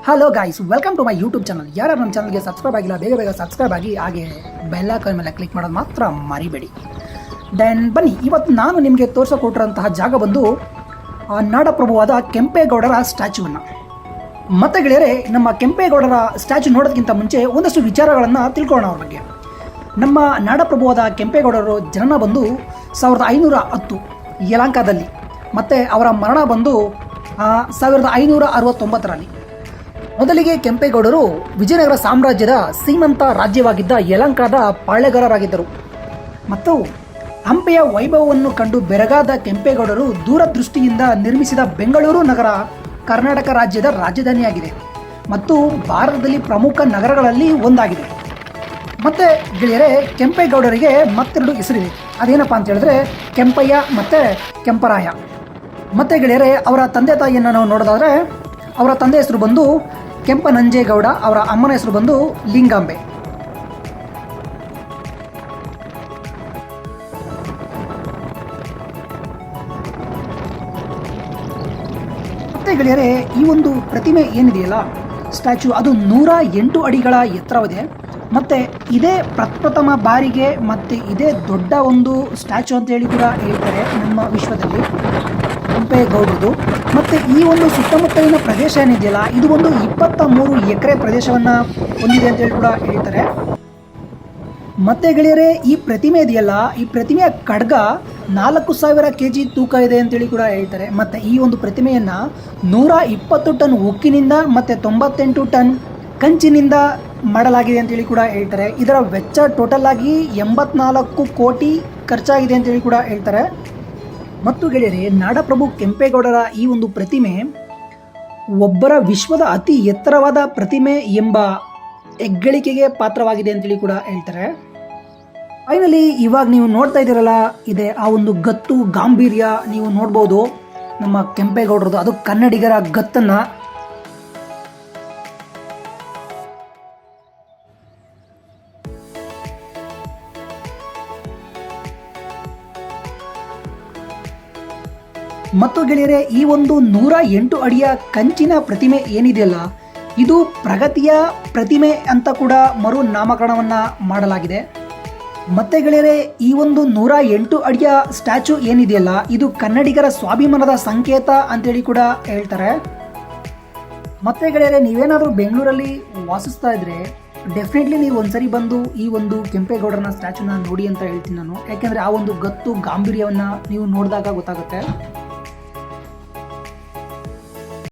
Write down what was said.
Hello guys, welcome to my YouTube channel. ಯಾರು ನಮ್ಮ ಚಾನಲ್ಗೆ ಸಬ್ಸ್ಕ್ರೈಬ್ ಆಗಿಲ್ಲ ಬೇಗ ಸಬ್ಸ್ಕ್ರೈಬ್ ಆಗಿ, ಹಾಗೆ ಬೆಲ್ ಐಕಾನ್ ಮೇಲೆ ಕ್ಲಿಕ್ ಮಾಡೋದು ಮಾತ್ರ ಮರಿಬೇಡಿ. ದೆನ್ ಬನ್ನಿ, ಇವತ್ತು ನಾನು ನಿಮಗೆ ತೋರಿಸಿಕೊಟ್ಟಿರೋಂತಹ ಜಾಗ ಬಂದು ನಾಡಪ್ರಭುವಾದ ಕೆಂಪೇಗೌಡರ ಸ್ಟ್ಯಾಚ್ಯೂವನ್ನು. ಮತ್ತೆ ಗೆಳೆಯರೆ, ನಮ್ಮ ಕೆಂಪೇಗೌಡರ ಸ್ಟ್ಯಾಚ್ಯೂ ನೋಡೋದಕ್ಕಿಂತ ಮುಂಚೆ ಒಂದಷ್ಟು ವಿಚಾರಗಳನ್ನು ತಿಳ್ಕೊಳ್ಳೋಣ ಅವ್ರ ಬಗ್ಗೆ. ನಮ್ಮ ನಾಡಪ್ರಭುವಾದ ಕೆಂಪೇಗೌಡರು ಜನನ ಬಂದು 1510 ಯಲಹಂಕದಲ್ಲಿ, ಮತ್ತು ಅವರ ಮರಣ ಬಂದು 1569ರಲ್ಲಿ. ಮೊದಲಿಗೆ ಕೆಂಪೇಗೌಡರು ವಿಜಯನಗರ ಸಾಮ್ರಾಜ್ಯದ ಶ್ರೀಮಂತ ರಾಜ್ಯವಾಗಿದ್ದ ಯಲಹಂಕದ ಪಾಳೆಗಾರರಾಗಿದ್ದರು. ಮತ್ತು ಹಂಪೆಯ ವೈಭವವನ್ನು ಕಂಡು ಬೆರಗಾದ ಕೆಂಪೇಗೌಡರು ದೂರದೃಷ್ಟಿಯಿಂದ ನಿರ್ಮಿಸಿದ ಬೆಂಗಳೂರು ನಗರ ಕರ್ನಾಟಕ ರಾಜ್ಯದ ರಾಜಧಾನಿಯಾಗಿದೆ ಮತ್ತು ಭಾರತದಲ್ಲಿ ಪ್ರಮುಖ ನಗರಗಳಲ್ಲಿ ಒಂದಾಗಿದೆ. ಮತ್ತು ಗೆಳೆಯರೆ, ಕೆಂಪೇಗೌಡರಿಗೆ ಮತ್ತೆರಡು ಹೆಸರಿದೆ. ಅದೇನಪ್ಪ ಅಂತ ಹೇಳಿದ್ರೆ ಕೆಂಪಯ್ಯ ಮತ್ತು ಕೆಂಪರಾಯ. ಮತ್ತು ಗೆಳೆಯರೆ, ಅವರ ತಂದೆ ತಾಯಿಯನ್ನು ನಾವು ನೋಡೋದಾದರೆ, ಅವರ ತಂದೆ ಹೆಸರು ಬಂದು ಕೆಂಪನಂಜೇಗೌಡ, ಅವರ ಅಮ್ಮನ ಹೆಸರು ಬಂದು ಲಿಂಗಾಂಬೆ. ಮತ್ತೆ ಗೆಳೆಯರೆ, ಈ ಒಂದು ಪ್ರತಿಮೆ ಏನಿದೆಯಲ್ಲ, ಸ್ಟ್ಯಾಚ್ಯೂ, ಅದು 108 ಅಡಿಗಳ ಎತ್ತರವಿದೆ. ಮತ್ತು ಇದೇ ಪ್ರಪ್ರಥಮ ಬಾರಿಗೆ ಮತ್ತು ಇದೇ ದೊಡ್ಡ ಒಂದು ಸ್ಟ್ಯಾಚ್ಯೂ ಅಂತ ಹೇಳಿ ಕೂಡ ಹೇಳ್ತಾರೆ ನಮ್ಮ ವಿಶ್ವದಲ್ಲಿ, ಕೆಂಪೇಗೌಡರದು. ಮತ್ತು ಈ ಒಂದು ಸುತ್ತಮುತ್ತಲಿನ ಪ್ರದೇಶ ಏನಿದೆಯಲ್ಲ, ಇದು ಒಂದು 23 ಎಕರೆ ಪ್ರದೇಶವನ್ನು ಹೊಂದಿದೆ ಅಂತೇಳಿ ಕೂಡ ಹೇಳ್ತಾರೆ. ಮತ್ತು ಗೆಳೆಯರೆ, ಈ ಪ್ರತಿಮೆ ಇದೆಯಲ್ಲ, ಈ ಪ್ರತಿಮೆಯ ಖಡ್ಗ 4000 kg ತೂಕ ಇದೆ ಅಂತೇಳಿ ಕೂಡ ಹೇಳ್ತಾರೆ. ಮತ್ತು ಈ ಒಂದು ಪ್ರತಿಮೆಯನ್ನು 120 ಟನ್ ಉಕ್ಕಿನಿಂದ ಮತ್ತು 98 ಟನ್ ಕಂಚಿನಿಂದ ಮಾಡಲಾಗಿದೆ ಅಂತೇಳಿ ಕೂಡ ಹೇಳ್ತಾರೆ. ಇದರ ವೆಚ್ಚ ಟೋಟಲ್ ಆಗಿ 84 ಕೋಟಿ ಖರ್ಚಾಗಿದೆ ಅಂತೇಳಿ ಕೂಡ ಹೇಳ್ತಾರೆ. ಮತ್ತು ಗೆಳೆಯರೆ, ನಾಡಪ್ರಭು ಕೆಂಪೇಗೌಡರ ಈ ಒಂದು ಪ್ರತಿಮೆ ಒಬ್ಬರ ವಿಶ್ವದ ಅತಿ ಎತ್ತರವಾದ ಪ್ರತಿಮೆ ಎಂಬ ಹೆಗ್ಗಳಿಕೆಗೆ ಪಾತ್ರವಾಗಿದೆ ಅಂತೇಳಿ ಕೂಡ ಹೇಳ್ತಾರೆ. ಫೈನಲಿ ಇವಾಗ ನೀವು ನೋಡ್ತಾ ಇದ್ದೀರಲ್ಲ, ಇದೆ ಆ ಒಂದು ಗತ್ತು ಗಾಂಭೀರ್ಯ ನೀವು ನೋಡ್ಬೋದು ನಮ್ಮ ಕೆಂಪೇಗೌಡರದು. ಅದು ಕನ್ನಡಿಗರ ಗತ್ತನ್ನು. ಮತ್ತು ಗೆಳೆಯರೆ, ಈ ಒಂದು 108 ಅಡಿಯ ಕಂಚಿನ ಪ್ರತಿಮೆ ಏನಿದೆಯಲ್ಲ, ಇದು ಪ್ರಗತಿಯ ಪ್ರತಿಮೆ ಅಂತ ಕೂಡ ಮರು ನಾಮಕರಣವನ್ನು ಮಾಡಲಾಗಿದೆ. ಮತ್ತೆ ಗೆಳೆಯರೆ, ಈ ಒಂದು 108 ಅಡಿಯ ಸ್ಟ್ಯಾಚ್ಯೂ ಏನಿದೆಯಲ್ಲ, ಇದು ಕನ್ನಡಿಗರ ಸ್ವಾಭಿಮಾನದ ಸಂಕೇತ ಅಂತೇಳಿ ಕೂಡ ಹೇಳ್ತಾರೆ. ಮತ್ತೆ ಗೆಳೆಯರೆ, ನೀವೇನಾದರೂ ಬೆಂಗಳೂರಲ್ಲಿ ವಾಸಿಸ್ತಾ ಇದ್ರೆ ಡೆಫಿನೆಟ್ಲಿ ನೀವು ಒಂದ್ಸರಿ ಬಂದು ಈ ಒಂದು ಕೆಂಪೇಗೌಡರನ ಸ್ಟ್ಯಾಚ್ಯೂನ ನೋಡಿ ಅಂತ ಹೇಳ್ತೀನಿ ನಾನು. ಯಾಕೆಂದರೆ ಆ ಒಂದು ಗತ್ತು ಗಾಂಭೀರ್ಯವನ್ನು ನೀವು ನೋಡಿದಾಗ ಗೊತ್ತಾಗುತ್ತೆ.